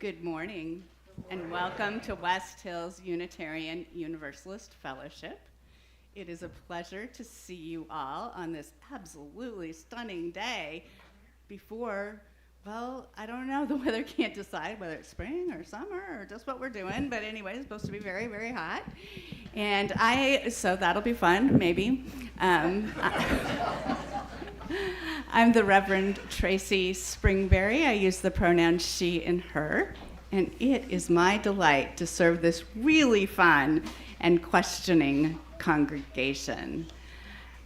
Good morning, and welcome to West Hills Unitarian Universalist Fellowship. It is a pleasure to see you all on this absolutely stunning day before, well, I don't know, the weather can't decide whether it's spring or summer or just what we're doing, but anyway, it's supposed to be very, very hot. And so that'll be fun, maybe. I'm the Reverend Tracy Springberry. I use the pronouns she and her, and it is my delight to serve this really fun and questioning congregation.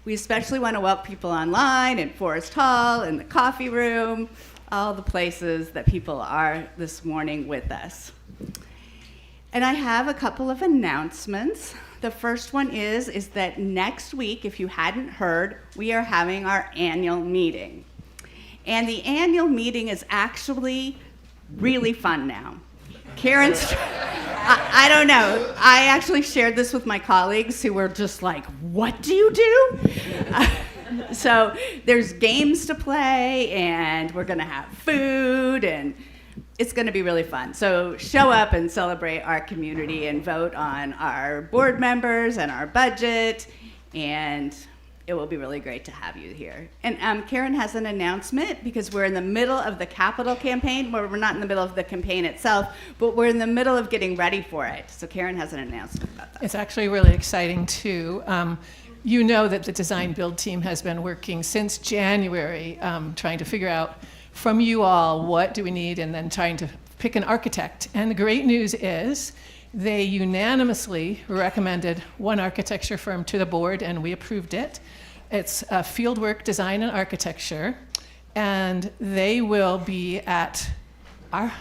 We especially want to welcome people online in Forest Hall, in the coffee room, all the places that people are this morning with us. And I have a couple of announcements. The first one is that next week, if you hadn't heard, we are having our annual meeting. And the annual meeting is actually really fun now. Karen's, I don't know, I actually shared this with my colleagues who were just like, what do you do? So there's games to play, and we're gonna have food, and it's going to be really fun. So show up and celebrate our community and vote on our board members and our budget, and it will be really great to have you here. And Karen has an announcement because we're in the middle of the capital campaign. Well, we're not in the middle of the campaign itself, but we're in the middle of getting ready for it. So Karen has an announcement about that. It's actually really exciting too. You know that the design build team has been working since January trying to figure out from you all, what do we need, and then trying to pick an architect. And the great news is they unanimously recommended one architecture firm to the board, and we approved it. It's Fieldwork Design and Architecture, and they will be at our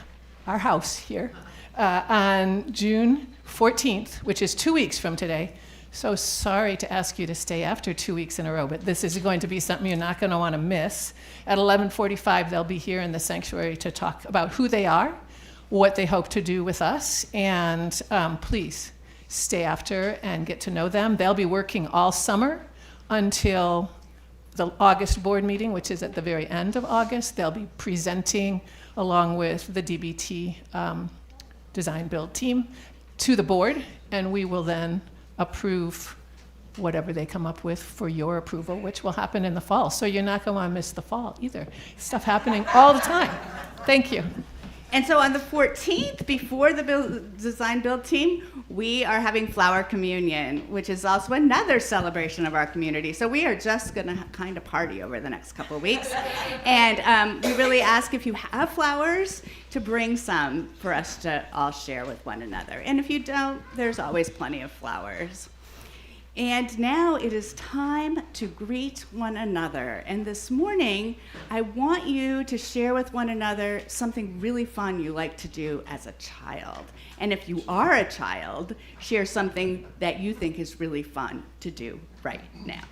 house here on June 14th, which is 2 weeks from today. So sorry to ask you to stay after 2 weeks in a row, but this is going to be something you're not going to want to miss. At 11:45, they'll be here in the sanctuary to talk about who they are, what they hope to do with us, and please stay after and get to know them. They'll be working all summer until the August board meeting, which is at the very end of August. They'll be presenting along with the DBT design build team to the board, and we will then approve whatever they come up with for your approval, which will happen in the fall. So you're not going to want to miss the fall either. Stuff happening all the time. Thank you. And so on the 14th, before the design build team, we are having flower communion, which is also another celebration of our community. So we are just going to kind of party over the next couple of weeks. And we really ask if you have flowers to bring some for us to all share with one another. And if you don't, there's always plenty of flowers. And now it is time to greet one another. And this morning, I want you to share with one another something really fun you like to do as a child. And if you are a child, share something that you think is really fun to do right now.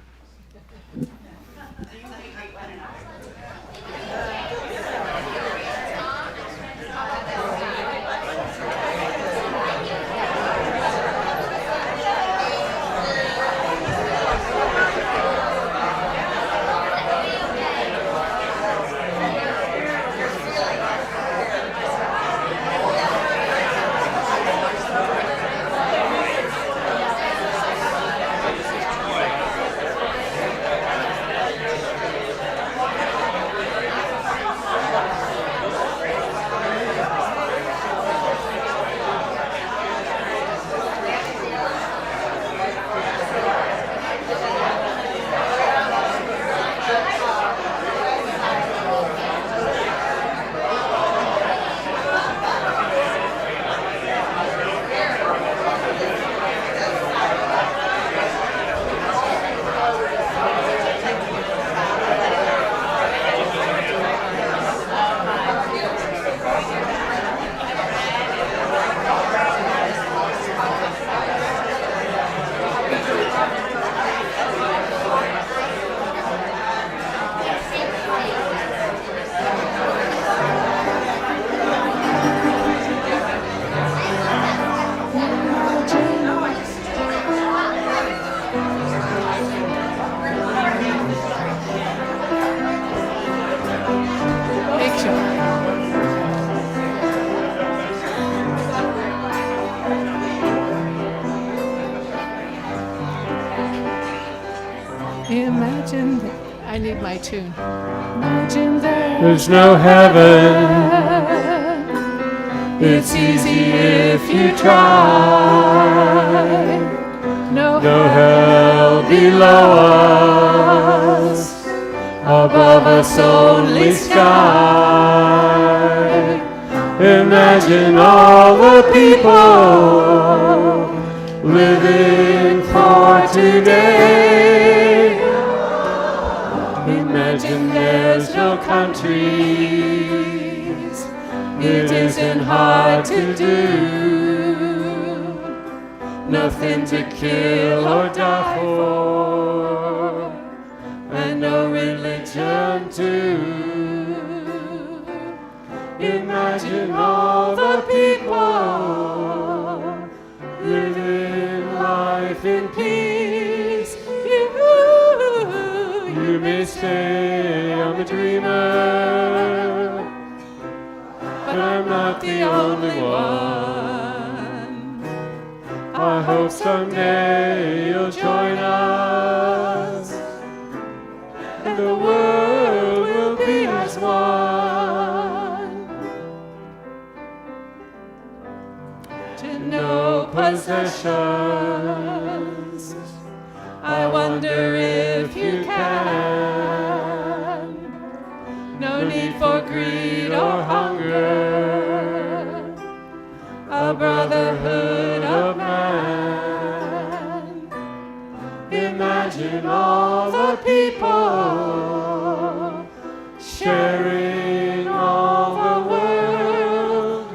I need my tune. Imagine There's no heaven. It's easy if you try. no hell below us, above us only sky. Imagine all the people living for today. Imagine there's no countries. It isn't hard to do. Nothing to kill or die for, and no religion too. Imagine all the people living life in peace. You may say I'm a dreamer, but I'm not the only one. I hope someday you'll join us, and the world will be as one. To no possessions, I wonder if you can. No need for greed or hunger, a brotherhood of man. Imagine all the people sharing all the world.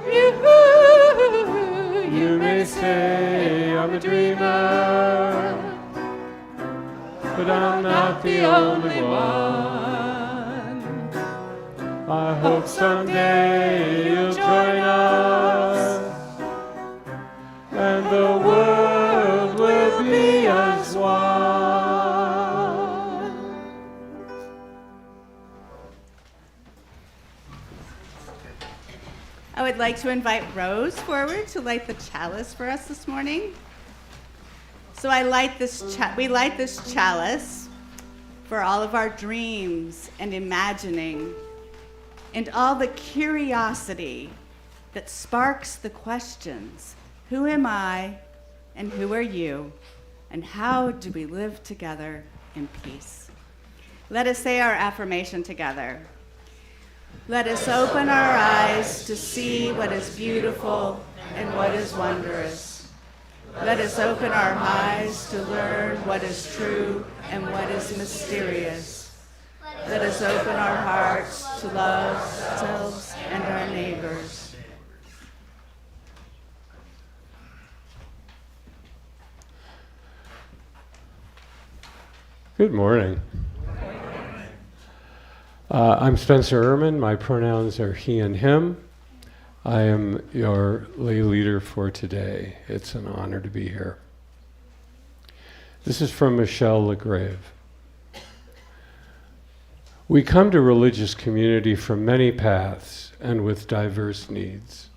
You may say I'm a dreamer, but I'm not the only one. I hope someday you'll join us, and the world will be as one. I would like to invite Rose forward to light the chalice for us this morning. So we light this chalice for all of our dreams and imagining, and all the curiosity that sparks the questions: who am I, and who are you, and how do we live together in peace? Let us say our affirmation together. Let us open our eyes to see what is beautiful and what is wondrous. Let us open our eyes to learn what is true and what is mysterious. Let us open our hearts to love ourselves and our neighbors. Good morning. I'm Spencer Ehrman. My pronouns are he and him. I am your lay leader for today. It's an honor to be here. This is from Michelle LeGrave. We come to religious community from many paths and with diverse needs.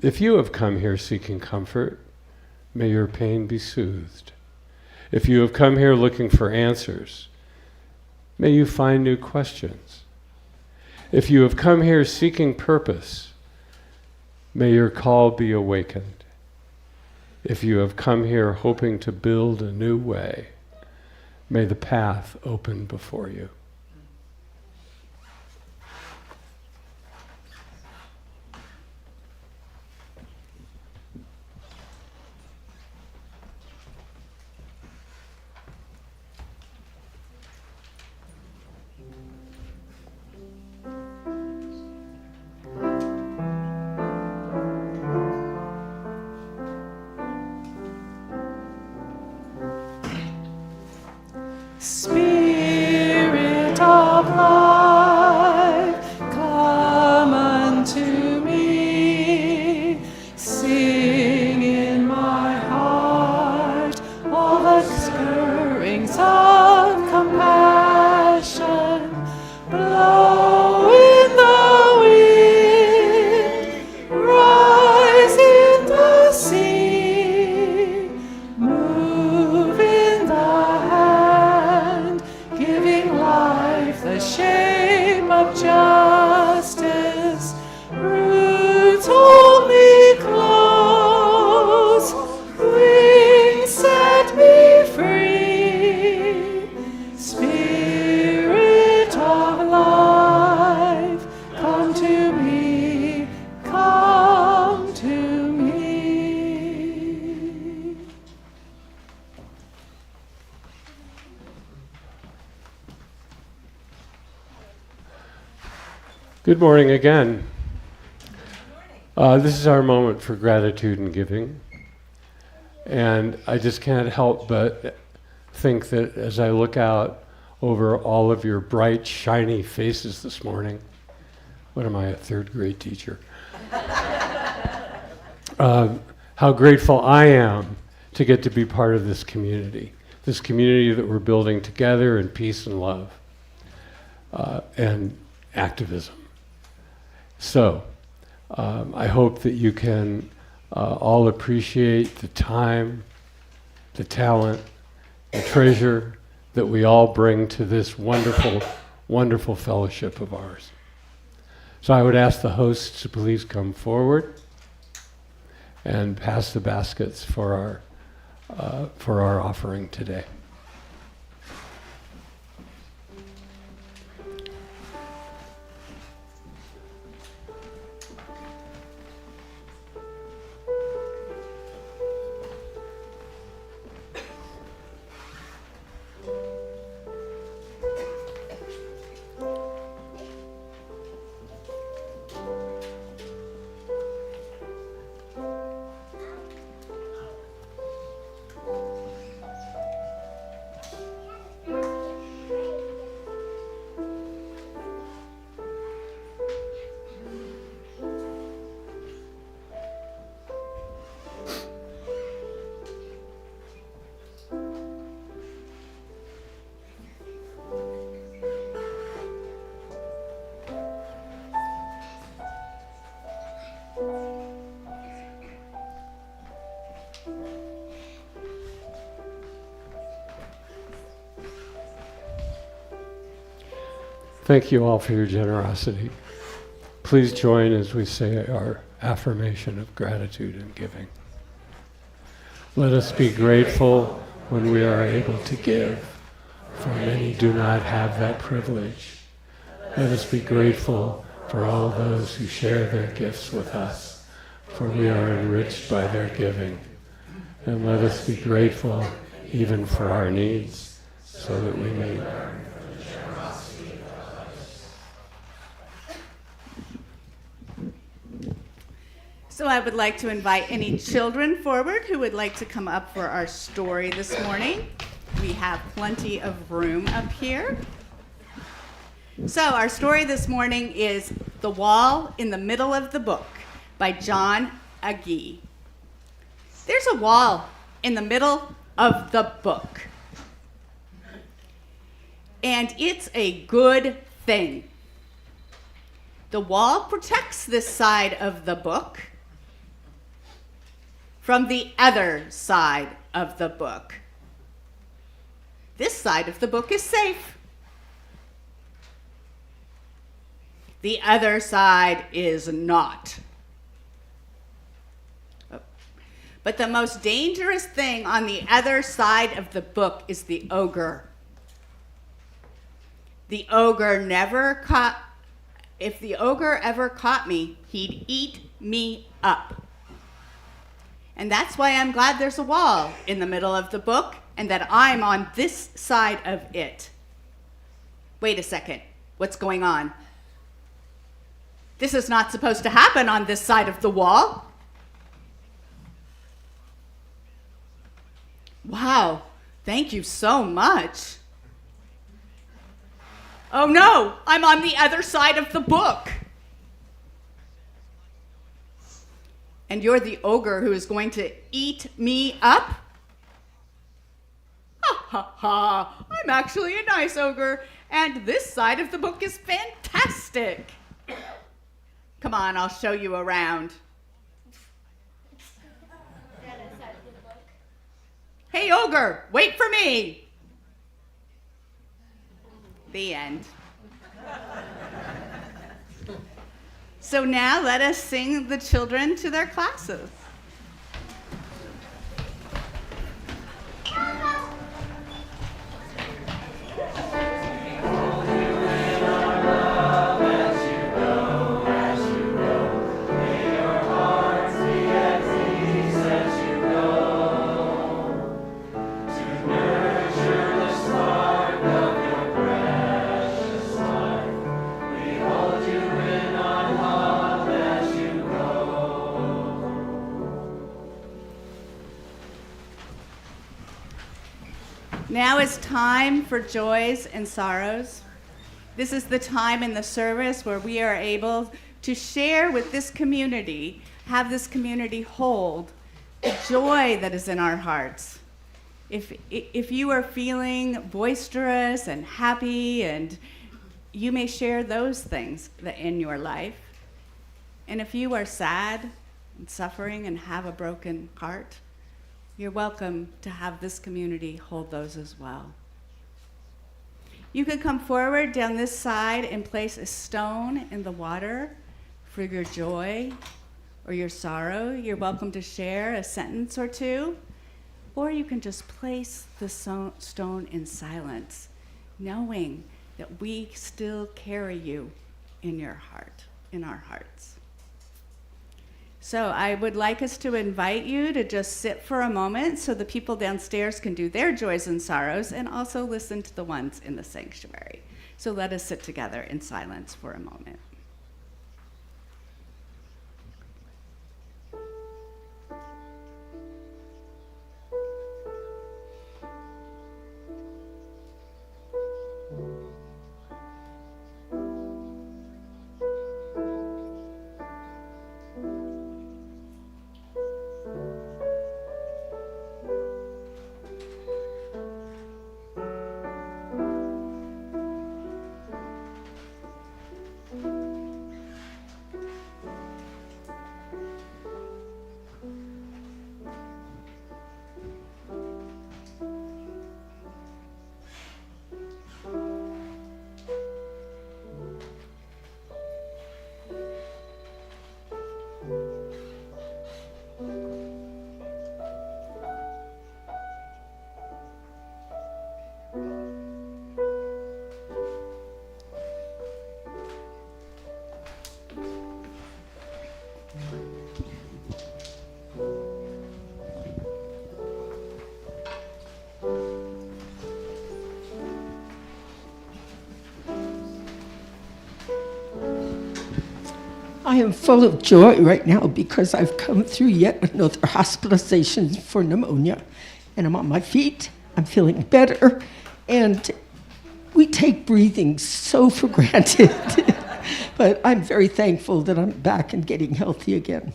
If you have come here seeking comfort, may your pain be soothed. If you have come here looking for answers, may you find new questions. If you have come here seeking purpose, may your call be awakened. If you have come here hoping to build a new way, may the path open before you. Spirit of life, come unto me. Sing in my heart all the stirrings of compassion. Blow in the wind, rise in the sea, move in the hand, the shape of justice. Roots hold me close, wings set me free. Spirit of life, come to me, come to me. Good morning again. This is our moment for gratitude and giving. And I just can't help but think that as I look out over all of your bright, shiny faces this morning, what am I, a third grade teacher? How grateful I am to get to be part of this community that we're building together in peace and love and activism. So, I hope that you can all appreciate the time, the talent, the treasure that we all bring to this wonderful, wonderful fellowship of ours. So I would ask the hosts to please come forward and pass the baskets for our offering today. Thank you all for your generosity. Please join as we say our affirmation of gratitude and giving. Let us be grateful when we are able to give, for many do not have that privilege. Let us be grateful for all those who share their gifts with us, for we are enriched by their giving. And let us be grateful even for our needs, so that we may learn from the generosity of others. So I would like to invite any children forward who would like to come up for our story this morning. We have plenty of room up here. So our story this morning is The Wall in the Middle of the Book by John Agee. There's a wall in the middle of the book. And it's a good thing. The wall protects this side of the book from the other side of the book. This side of the book is safe. The other side is not. But the most dangerous thing on the other side of the book is the ogre. The ogre if the ogre ever caught me, he'd eat me up. And that's why I'm glad there's a wall in the middle of the book and that I'm on this side of it. Wait a second, what's going on? This is not supposed to happen on this side of the wall. Wow, thank you so much. Oh no, I'm on the other side of the book. And you're the ogre who is going to eat me up? Ha ha ha, I'm actually a nice ogre, and this side of the book is fantastic. Come on, I'll show you around. Hey, ogre, wait for me. The end. So now let us sing the children to their classes. Now is time for joys and sorrows. This is the time in the service where we are able to share with this community, have this community hold the joy that is in our hearts. If you are feeling boisterous and happy, and you may share those things that in your life. And if you are sad and suffering and have a broken heart, you're welcome to have this community hold those as well. You could come forward down this side and place a stone in the water for your joy or your sorrow. You're welcome to share a sentence or two, or you can just place the stone in silence, knowing that we still carry you in your heart, in our hearts. So I would like us to invite you to just sit for a moment so the people downstairs can do their joys and sorrows and also listen to the ones in the sanctuary. So let us sit together in silence for a moment. I am full of joy right now because I've come through yet another hospitalization for pneumonia, and I'm on my feet. I'm feeling better, and we take breathing so for granted. But I'm very thankful that I'm back and getting healthy again.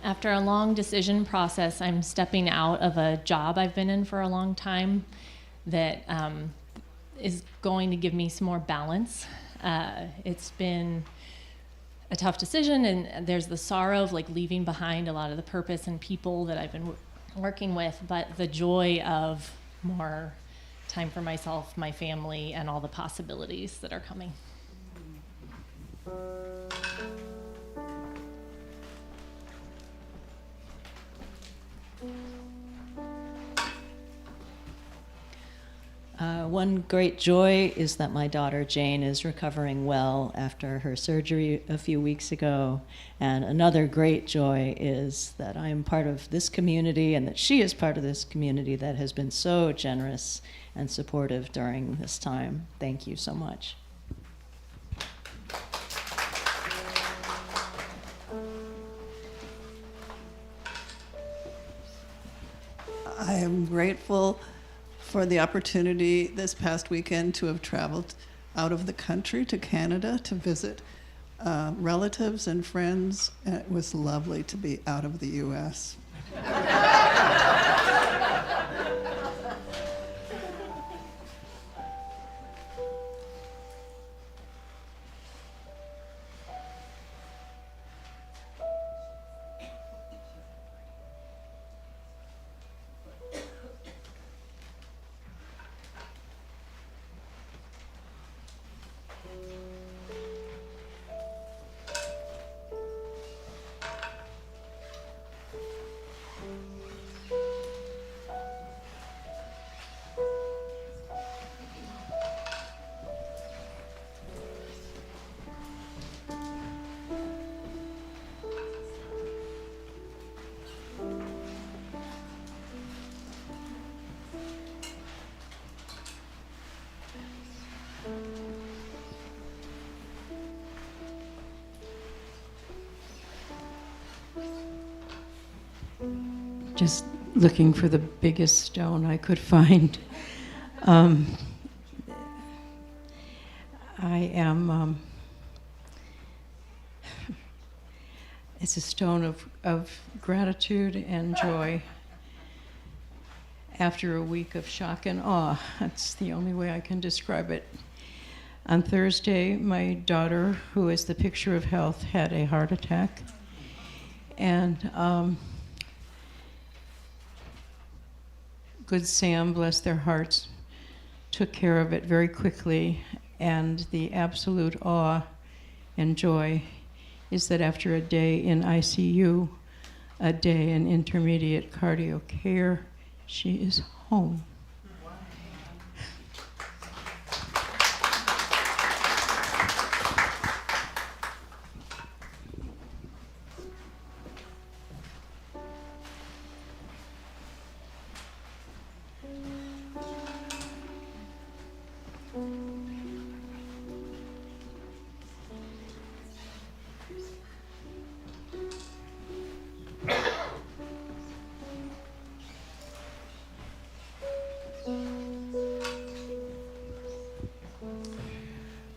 After a long decision process, I'm stepping out of a job I've been in for a long time that is going to give me some more balance. It's been a tough decision, and there's the sorrow of like leaving behind a lot of the purpose and people that I've been working with, but the joy of more time for myself, my family, and all the possibilities that are coming. One great joy is that my daughter Jane is recovering well after her surgery a few weeks ago. And another great joy is that I am part of this community and that she is part of this community that has been so generous and supportive during this time. Thank you so much. I am grateful for the opportunity this past weekend to have traveled out of the country to Canada to visit relatives and friends. And it was lovely to be out of the U.S. just looking for the biggest stone I could find. I am, it's a stone of gratitude and joy after a week of shock and awe. That's the only way I can describe it. On Thursday, my daughter, who is the picture of health, had a heart attack. And Good Sam, bless their hearts, took care of it very quickly. And the absolute awe and joy is that after a day in ICU, a day in intermediate cardio care, she is home.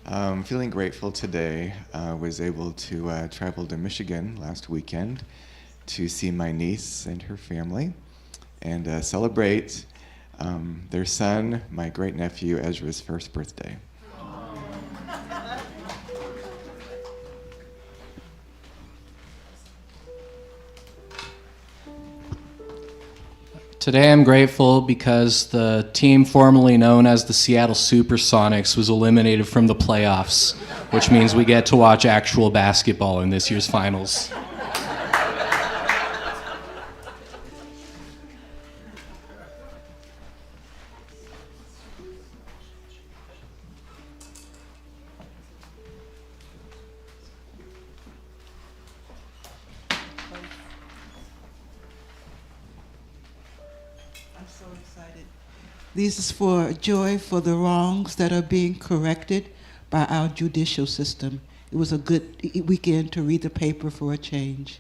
I'm feeling grateful today. I was able to travel to Michigan last weekend to see my niece and her family and celebrate their son, my great-nephew Ezra's first birthday. Today I'm grateful because the team formerly known as the Seattle Supersonics was eliminated from the playoffs, which means we get to watch actual basketball in this year's finals. This is for joy for the wrongs that are being corrected by our judicial system. It was a good weekend to read the paper for a change.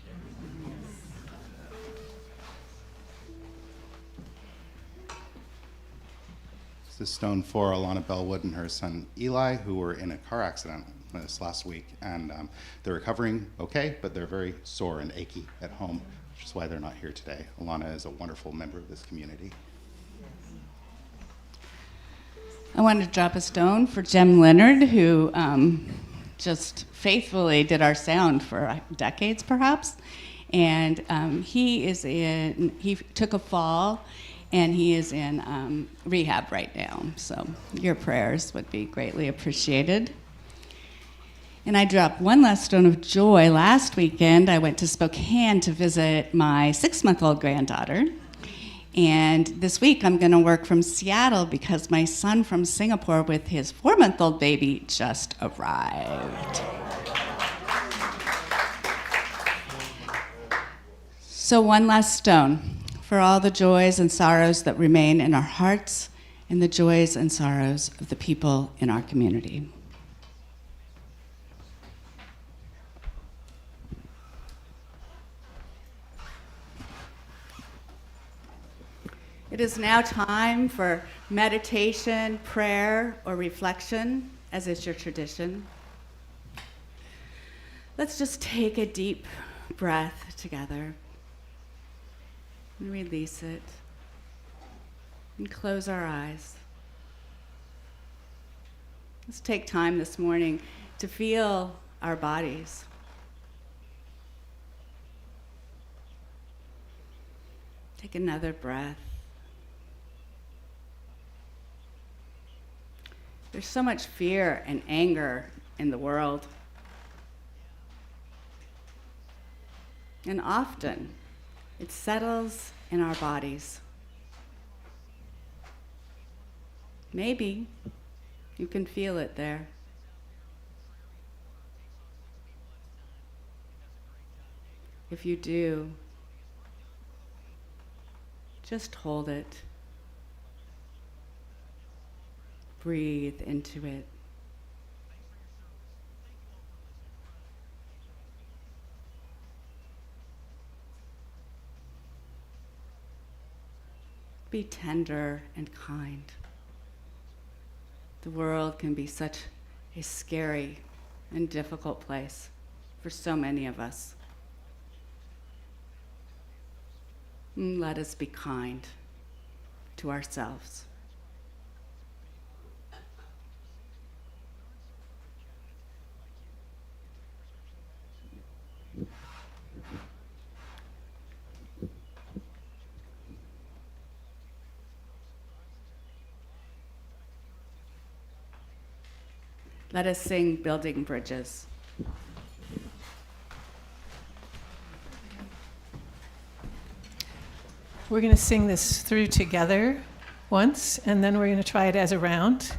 This is stone for Alana Bellwood and her son Eli, who were in a car accident this last week. And they're recovering okay, but they're very sore and achy at home, which is why they're not here today. Alana is a wonderful member of this community. I wanted to drop a stone for Jem Leonard, who just faithfully did our sound for decades, perhaps. And he took a fall, and he is in rehab right now. So your prayers would be greatly appreciated. And I dropped one last stone of joy. Last weekend, I went to Spokane to visit my 6-month-old granddaughter. And this week, I'm going to work from Seattle because my son from Singapore with his 4-month-old baby just arrived. So one last stone for all the joys and sorrows that remain in our hearts and the joys and sorrows of the people in our community. It is now time for meditation, prayer, or reflection, as is your tradition. Let's just take a deep breath together and release it and close our eyes. Let's take time this morning to feel our bodies. Take another breath. There's so much fear and anger in the world. And often, it settles in our bodies. Maybe you can feel it there. If you do, just hold it. Breathe into it. be tender and kind. The world can be such a scary and difficult place for so many of us. Let us be kind to ourselves. Let us sing Building Bridges. We're going to sing this through together once, and then we're going to try it as a round.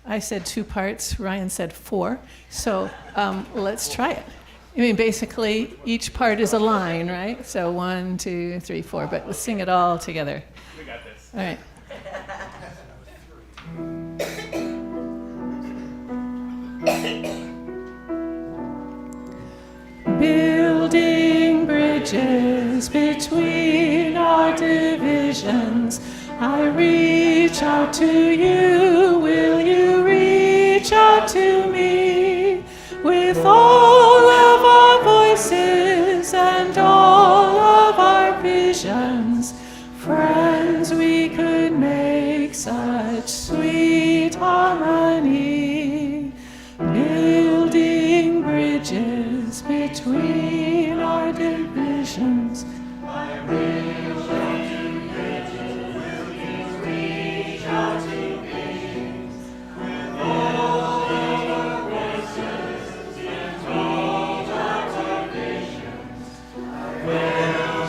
I said 2 parts, Ryan said 4, so let's try it. I mean, basically, each part is a line, right? So 1, 2, 3, 4, but let's sing it all together. We got this. All right. Building bridges between our divisions, I reach out to you, will you reach out to me? With all of our voices and all of our visions, friends, we could make such sweet harmony. Building bridges between our divisions. I reach out to bridges, will you reach out to me? With all of our voices and all of our visions, I will take bridges between our divisions. I will take bridges between our divisions. With all of our voices and all of our visions. With all of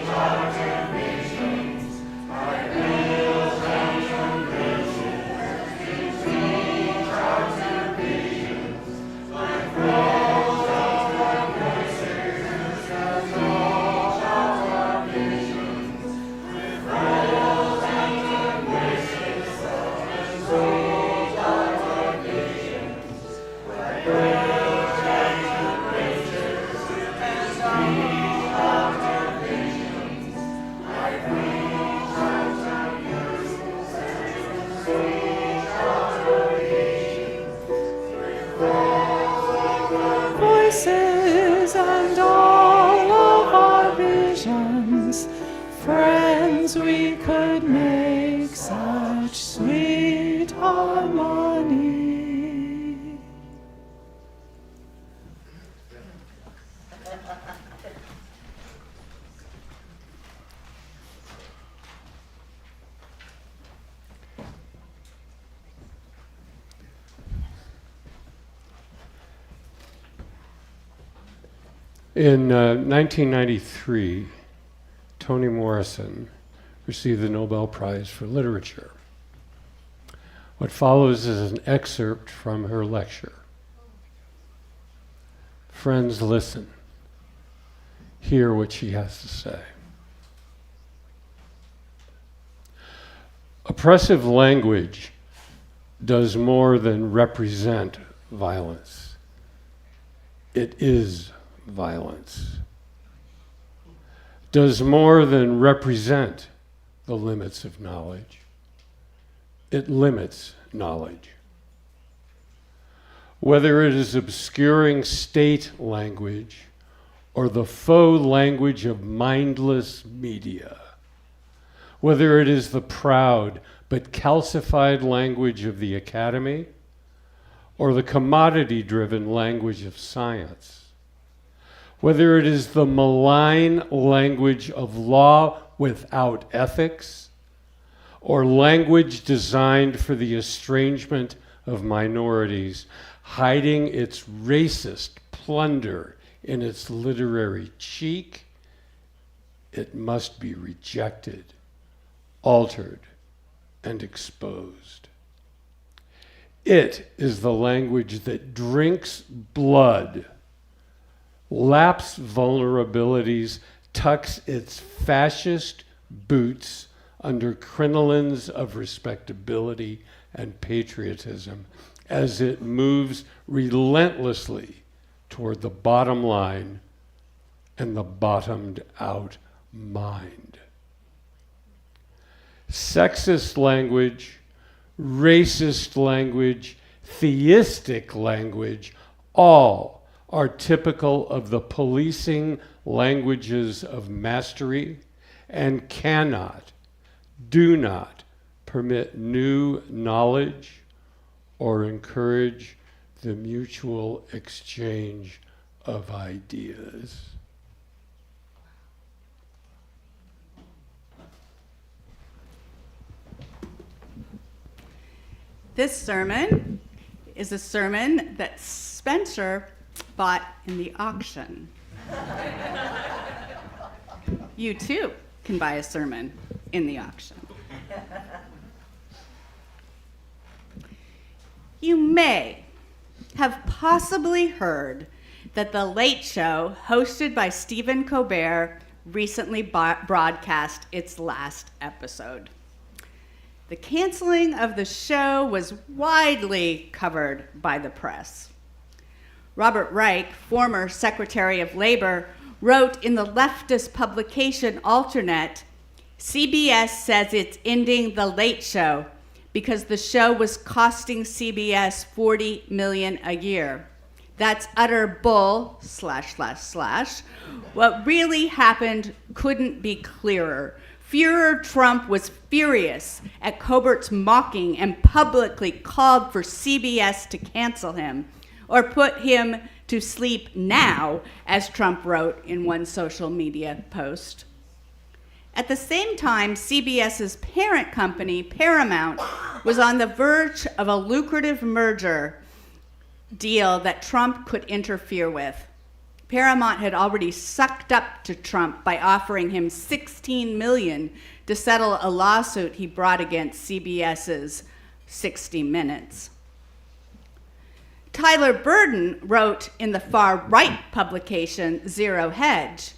our voices and all of our visions. I will take bridges and all of our visions. I reach out to you and reach out to me. With all of our voices and all of our visions, friends, we could make such sweet harmony. In 1993, Toni Morrison received the Nobel Prize for Literature. What follows is an excerpt from her lecture. Friends, listen. Hear what she has to say. Oppressive language does more than represent violence. It is violence. Does more than represent the limits of knowledge. It limits knowledge. Whether it is obscuring state language or the faux language of mindless media, whether it is the proud but calcified language of the academy or the commodity-driven language of science, whether it is the malign language of law without ethics, or language designed for the estrangement of minorities, hiding its racist plunder in its literary cheek, it must be rejected, altered, and exposed. It is the language that drinks blood, laps vulnerabilities, tucks its fascist boots under crinolines of respectability and patriotism as it moves relentlessly toward the bottom line and the bottomed out mind. Sexist language, racist language, theistic language, all are typical of the policing languages of mastery and cannot, do not permit new knowledge or encourage the mutual exchange of ideas. This sermon is a sermon that Spencer bought in the auction. You too can buy a sermon in the auction. You may have possibly heard that The Late Show, hosted by Stephen Colbert, recently broadcast its last episode. The canceling of the show was widely covered by the press. Robert Reich, former Secretary of Labor, wrote in the leftist publication Alternate, CBS says it's ending The Late Show because the show was costing CBS $40 million a year. That's utter bull, ///. What really happened couldn't be clearer. Führer Trump was furious at Colbert's mocking and publicly called for CBS to cancel him or put him to sleep now, as Trump wrote in one social media post. At the same time, CBS's parent company, Paramount, was on the verge of a lucrative merger deal that Trump could interfere with. Paramount had already sucked up to Trump by offering him $16 million to settle a lawsuit he brought against CBS's 60 Minutes. Tyler Burden wrote in the far-right publication Zero Hedge,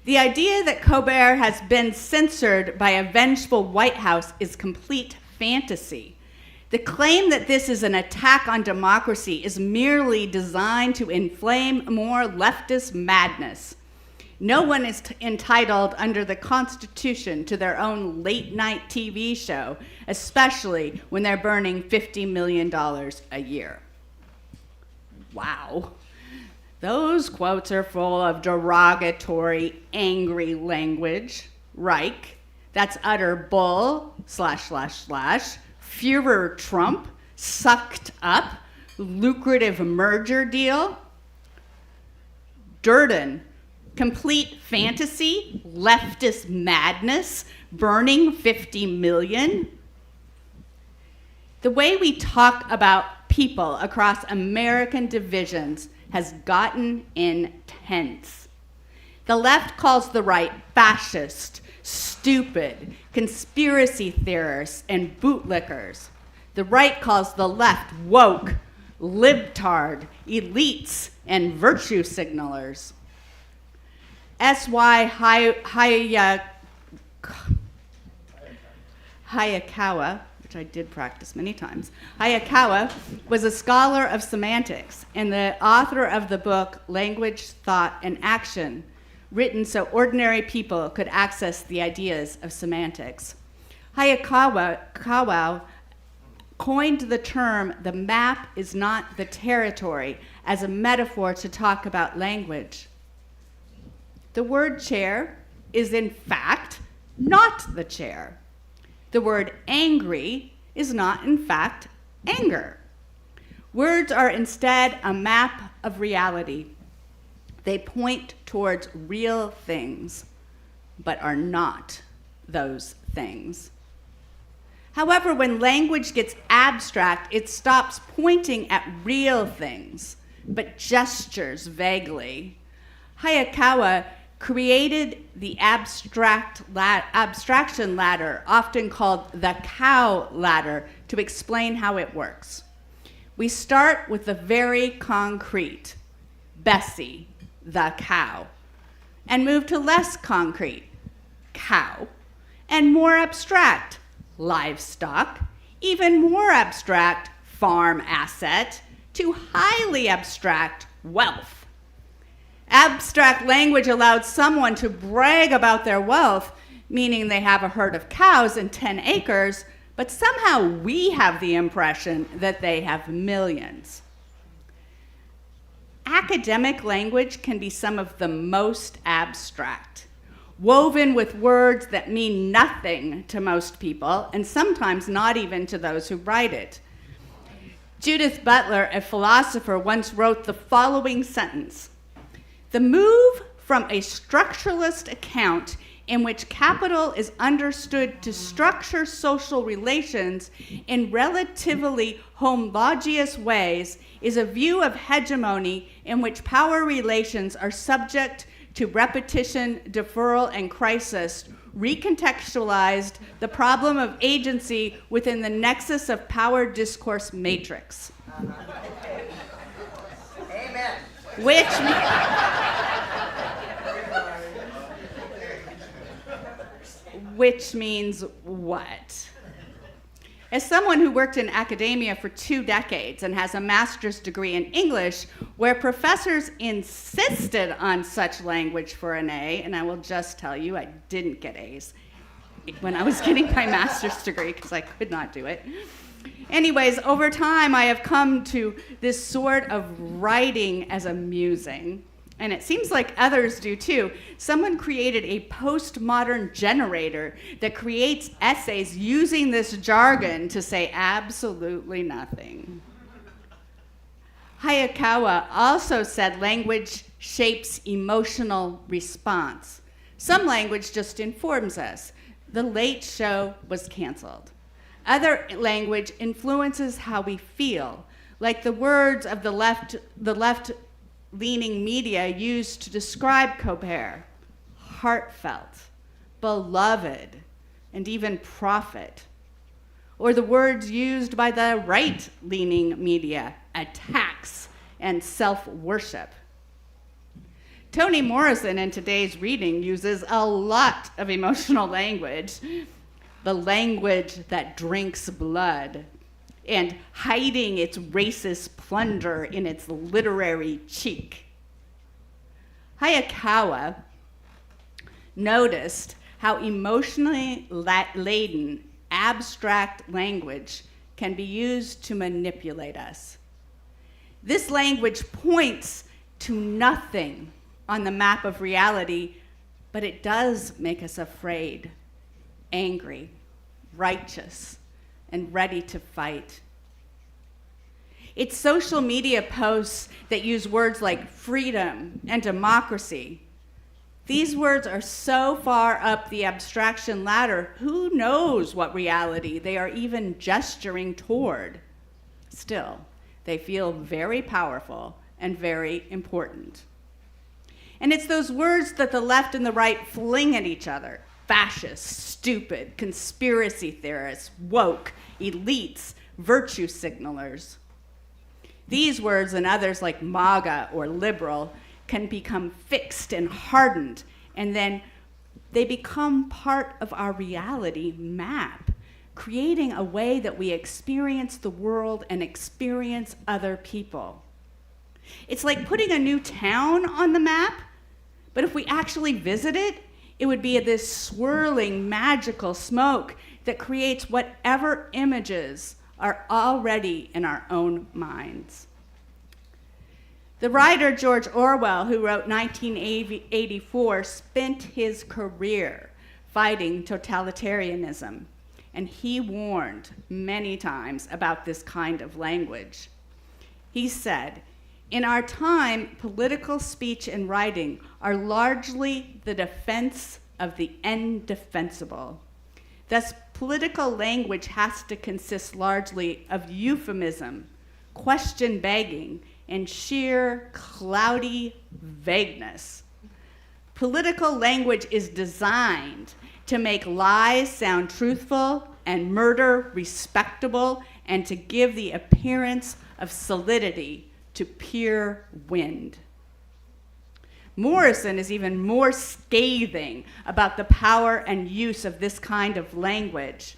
the idea that Colbert has been censored by a vengeful White House is complete fantasy. The claim that this is an attack on democracy is merely designed to inflame more leftist madness. No one is entitled under the Constitution to their own late-night TV show, especially when they're burning $50 million a year. Wow. Those quotes are full of derogatory, angry language. Reich, that's utter bull, ///. Führer Trump, sucked up, lucrative merger deal. Durden, complete fantasy, leftist madness, burning 50 million. The way we talk about people across American divisions has gotten intense. The left calls the right fascist, stupid, conspiracy theorists, and bootlickers. The right calls the left woke, libtard, elites, and virtue signalers. S.Y. Hayakawa, which I did practice many times, Hayakawa was a scholar of semantics and the author of the book Language, Thought, and Action, written so ordinary people could access the ideas of semantics. Hayakawa coined the term, the map is not the territory, as a metaphor to talk about language. The word chair is in fact not the chair. The word angry is not in fact anger. Words are instead a map of reality. They point towards real things, but are not those things. However, when language gets abstract, it stops pointing at real things, but gestures vaguely. Hayakawa created the abstraction ladder, often called the cow ladder, to explain how it works. We start with the very concrete, Bessie, the cow, and move to less concrete, cow, and more abstract, livestock, even more abstract, farm asset, to highly abstract, wealth. Abstract language allowed someone to brag about their wealth, meaning they have a herd of cows and 10 acres, but somehow we have the impression that they have millions. Academic language can be some of the most abstract, woven with words that mean nothing to most people, and sometimes not even to those who write it. Judith Butler, a philosopher, once wrote the following sentence: "The move from a structuralist account in which capital is understood to structure social relations in relatively homologous ways is a view of hegemony in which power relations are subject to repetition, deferral, and crisis, recontextualized the problem of agency within the nexus of power discourse matrix." Amen. Which means what? As someone who worked in academia for 2 decades and has a master's degree in English, where professors insisted on such language for an A, and I will just tell you, I didn't get A's when I was getting my master's degree because I could not do it. Anyways, over time, I have come to this sort of writing as a musing, and it seems like others do too. Someone created a postmodern generator that creates essays using this jargon to say absolutely nothing. Hayakawa also said language shapes emotional response. Some language just informs us. The Late Show was canceled. Other language influences how we feel, like the words of the left-leaning media used to describe Colbert: heartfelt, beloved, and even prophet. Or the words used by the right-leaning media: attacks and self-worship. Toni Morrison in today's reading uses a lot of emotional language, the language that drinks blood, and hiding its racist plunder in its literary cheek. Hayakawa noticed how emotionally laden, abstract language can be used to manipulate us. This language points to nothing on the map of reality, but it does make us afraid, angry, righteous, and ready to fight. It's social media posts that use words like freedom and democracy. These words are so far up the abstraction ladder, who knows what reality they are even gesturing toward? Still, they feel very powerful and very important. And it's those words that the left and the right fling at each other: fascist, stupid, conspiracy theorists, woke, elites, virtue signalers. These words and others like MAGA or liberal can become fixed and hardened, and then they become part of our reality map, creating a way that we experience the world and experience other people. It's like putting a new town on the map, but if we actually visit it, it would be this swirling, magical smoke that creates whatever images are already in our own minds. The writer George Orwell, who wrote 1984, spent his career fighting totalitarianism, and he warned many times about this kind of language. He said, "In our time, political speech and writing are largely the defense of the indefensible. Thus, political language has to consist largely of euphemism, question begging, and sheer cloudy vagueness. Political language is designed to make lies sound truthful and murder respectable, and to give the appearance of solidity to pure wind." Morrison is even more scathing about the power and use of this kind of language.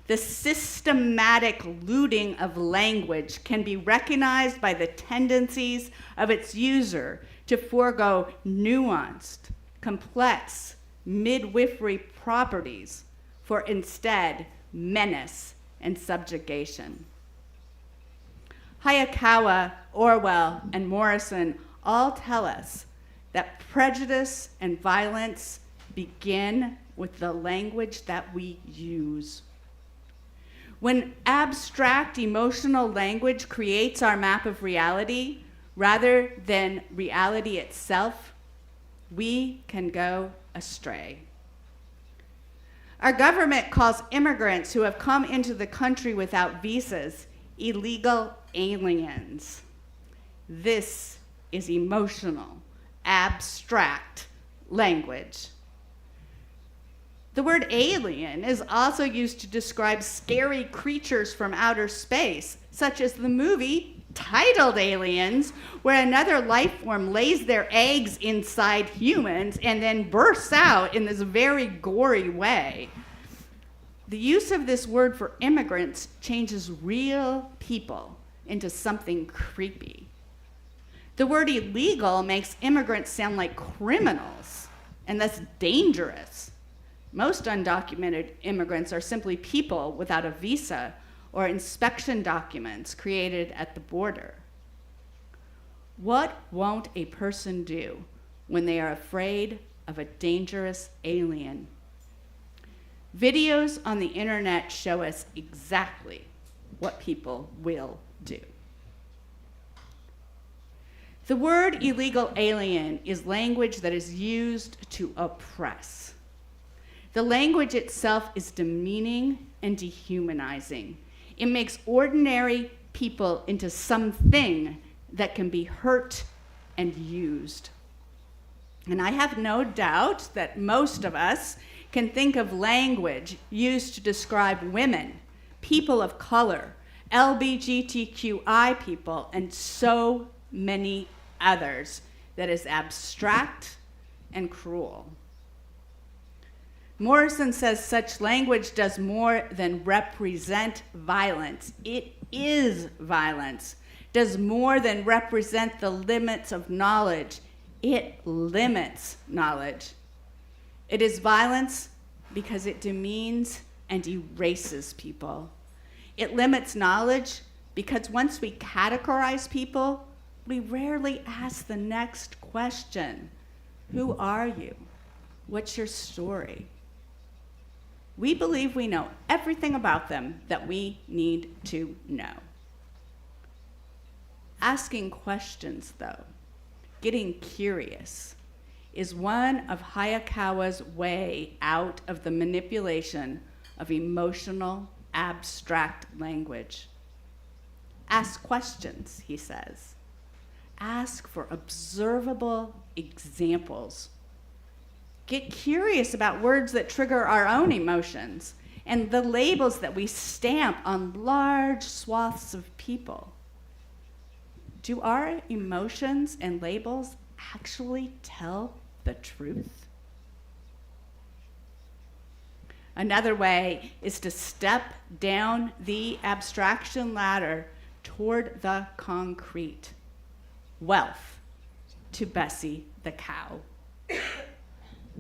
The systematic looting of language can be recognized by the tendencies of its user to forego nuanced, complex, midwifery properties for instead menace and subjugation. Hayakawa, Orwell, and Morrison all tell us that prejudice and violence begin with the language that we use. When abstract emotional language creates our map of reality rather than reality itself, we can go astray. Our government calls immigrants who have come into the country without visas illegal aliens. This is emotional, abstract language. The word alien is also used to describe scary creatures from outer space, such as the movie titled Aliens, where another life form lays their eggs inside humans and then bursts out in this very gory way. The use of this word for immigrants changes real people into something creepy. The word illegal makes immigrants sound like criminals and thus dangerous. Most undocumented immigrants are simply people without a visa or inspection documents created at the border. What won't a person do when they are afraid of a dangerous alien? Videos on the internet show us exactly what people will do. The word illegal alien is language that is used to oppress. The language itself is demeaning and dehumanizing. It makes ordinary people into something that can be hurt and used. And I have no doubt that most of us can think of language used to describe women, people of color, LGBTQI people, and so many others that is abstract and cruel. Morrison says such language does more than represent violence. It is violence. Does more than represent the limits of knowledge. It limits knowledge. It is violence because it demeans and erases people. It limits knowledge because once we categorize people, we rarely ask the next question. Who are you? What's your story? We believe we know everything about them that we need to know. Asking questions, though, getting curious, is one of Hayakawa's way out of the manipulation of emotional, abstract language. Ask questions, he says. Ask for observable examples. Get curious about words that trigger our own emotions and the labels that we stamp on large swaths of people. Do our emotions and labels actually tell the truth? Another way is to step down the abstraction ladder toward the concrete. Wealth to Bessie the cow.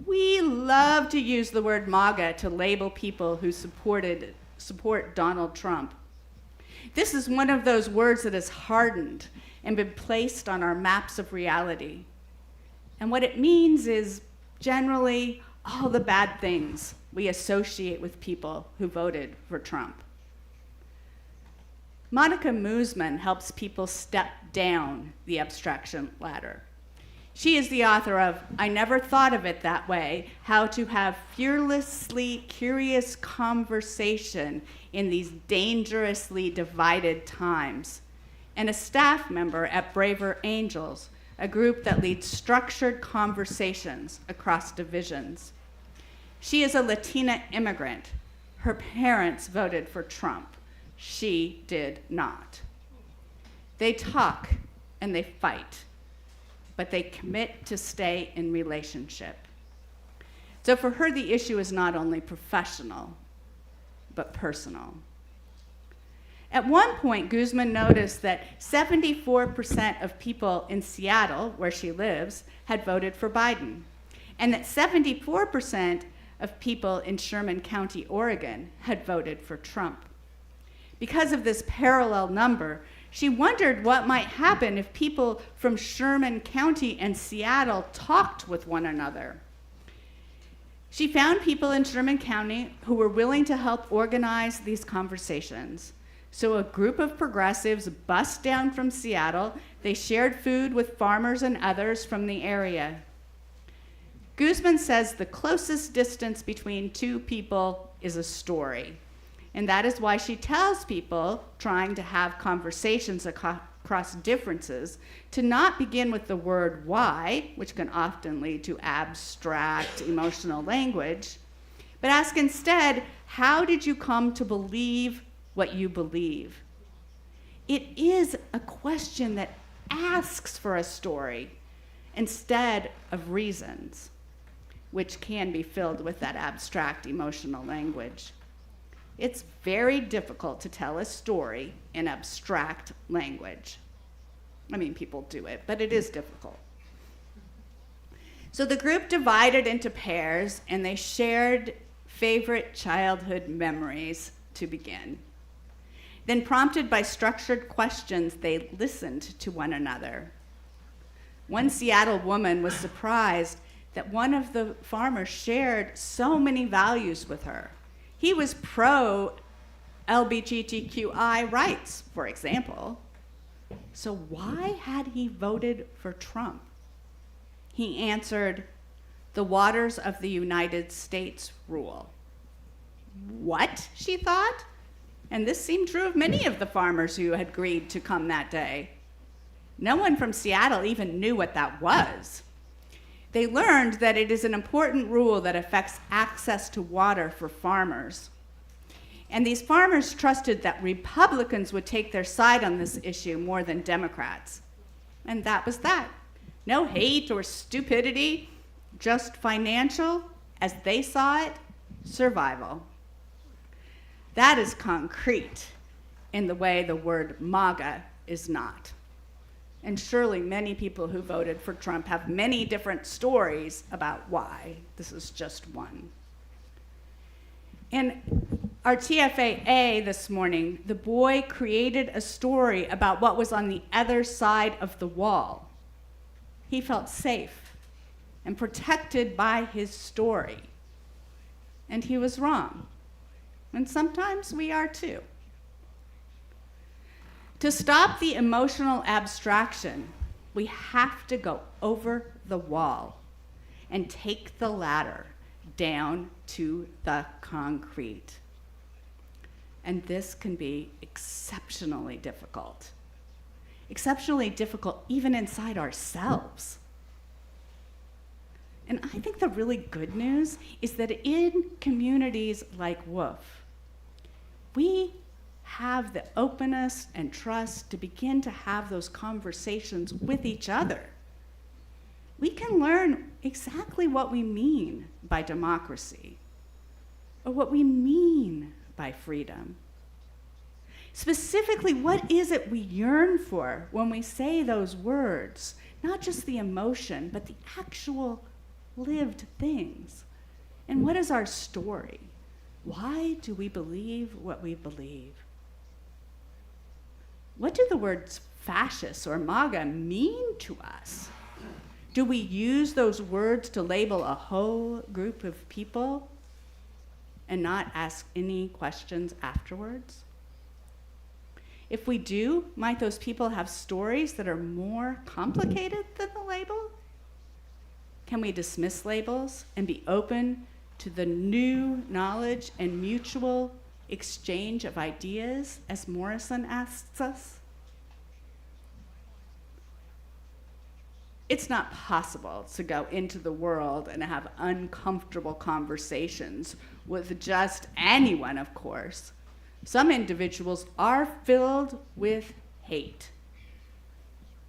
We love to use the word MAGA to label people who support Donald Trump. This is one of those words that has hardened and been placed on our maps of reality. And what it means is generally all the bad things we associate with people who voted for Trump. Monica Moosman helps people step down the abstraction ladder. She is the author of I Never Thought of It That Way, How to Have Fearlessly Curious Conversation in These Dangerously Divided Times, and a staff member at Braver Angels, a group that leads structured conversations across divisions. She is a Latina immigrant. Her parents voted for Trump. She did not. They talk and they fight, but they commit to stay in relationship. So for her, the issue is not only professional, but personal. At one point, Guzman noticed that 74% of people in Seattle, where she lives, had voted for Biden, and that 74% of people in Sherman County, Oregon, had voted for Trump. Because of this parallel number, she wondered what might happen if people from Sherman County and Seattle talked with one another. She found people in Sherman County who were willing to help organize these conversations. So a group of progressives bussed down from Seattle. They shared food with farmers and others from the area. Guzman says the closest distance between two people is a story. And that is why she tells people trying to have conversations across differences to not begin with the word why, which can often lead to abstract emotional language, but ask instead, how did you come to believe what you believe? It is a question that asks for a story instead of reasons, which can be filled with that abstract emotional language. It's very difficult to tell a story in abstract language. I mean, people do it, but it is difficult. So the group divided into pairs, and they shared favorite childhood memories to begin. Then, prompted by structured questions, they listened to one another. One Seattle woman was surprised that one of the farmers shared so many values with her. He was pro-LGBTQI rights, for example. So why had he voted for Trump? He answered, "The waters of the United States rule." What, she thought? And this seemed true of many of the farmers who had agreed to come that day. No one from Seattle even knew what that was. They learned that it is an important rule that affects access to water for farmers. And these farmers trusted that Republicans would take their side on this issue more than Democrats. And that was that. No hate or stupidity, just financial, as they saw it, survival. That is concrete in the way the word MAGA is not. And surely many people who voted for Trump have many different stories about why. This is just one. In our TFAA this morning, the boy created a story about what was on the other side of the wall. He felt safe and protected by his story. And he was wrong. And sometimes we are too. To stop the emotional abstraction, we have to go over the wall and take the ladder down to the concrete. And this can be exceptionally difficult. Exceptionally difficult even inside ourselves. And I think the really good news is that in communities like WOOF, we have the openness and trust to begin to have those conversations with each other. We can learn exactly what we mean by democracy, or what we mean by freedom. Specifically, what is it we yearn for when we say those words? Not just the emotion, but the actual lived things. And what is our story? Why do we believe what we believe? What do the words fascist or MAGA mean to us? Do we use those words to label a whole group of people and not ask any questions afterwards? If we do, might those people have stories that are more complicated than the label? Can we dismiss labels and be open to the new knowledge and mutual exchange of ideas, as Morrison asks us? It's not possible to go into the world and have uncomfortable conversations with just anyone, of course. Some individuals are filled with hate,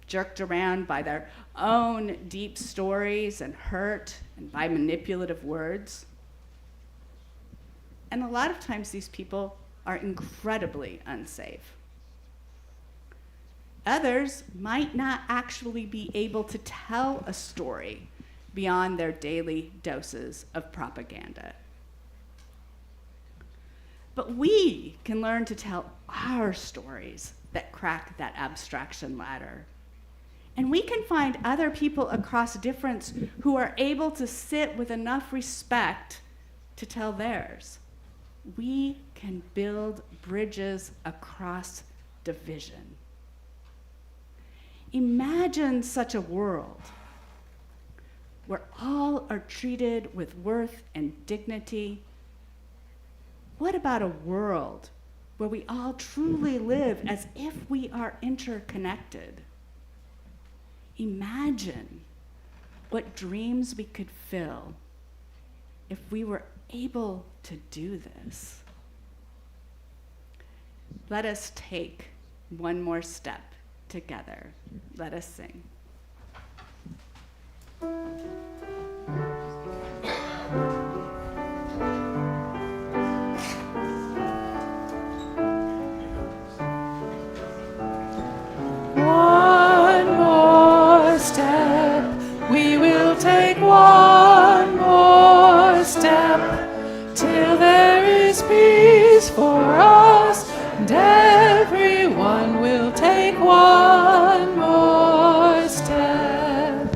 jerked around by their own deep stories and hurt and by manipulative words. And a lot of times these people are incredibly unsafe. Others might not actually be able to tell a story beyond their daily doses of propaganda. But we can learn to tell our stories that crack that abstraction ladder. And we can find other people across difference who are able to sit with enough respect to tell theirs. We can build bridges across division. Imagine such a world where all are treated with worth and dignity. What about a world where we all truly live as if we are interconnected? Imagine what dreams we could fill if we were able to do this. Let us take one more step together. Let us sing. One more step, we will take one more step, till there is peace for us, and everyone will take one more step.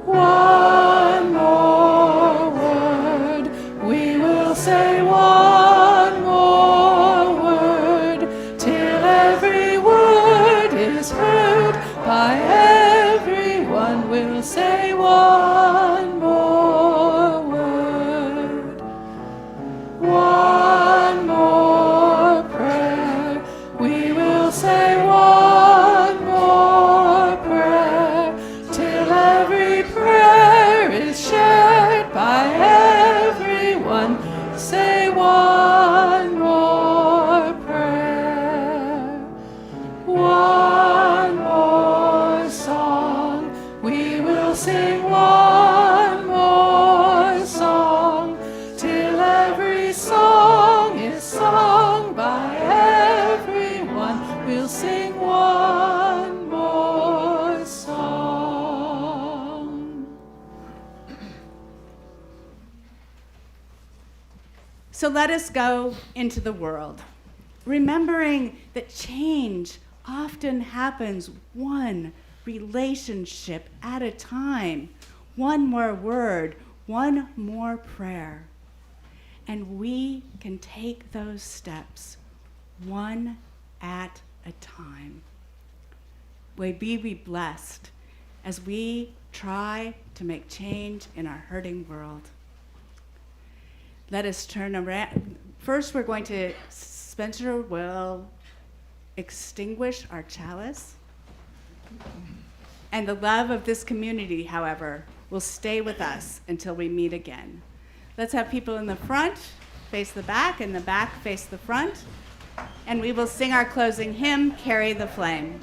One more word, we will say one more word, till every word is heard by everyone. We'll say one more word. One more prayer, we will say one more prayer, till every prayer is shared by everyone. Say one more prayer. One more song, we will sing one more song, till every song is sung by everyone. We'll sing one more song. So let us go into the world, remembering that change often happens one relationship at a time, one more word, one more prayer. And we can take those steps one at a time. May we be blessed as we try to make change in our hurting world. Let us turn around. First, we're going to, Spencer will extinguish our chalice. And the love of this community, however, will stay with us until we meet again. Let's have people in the front face the back, and the back face the front. And we will sing our closing hymn, Carry the Flame.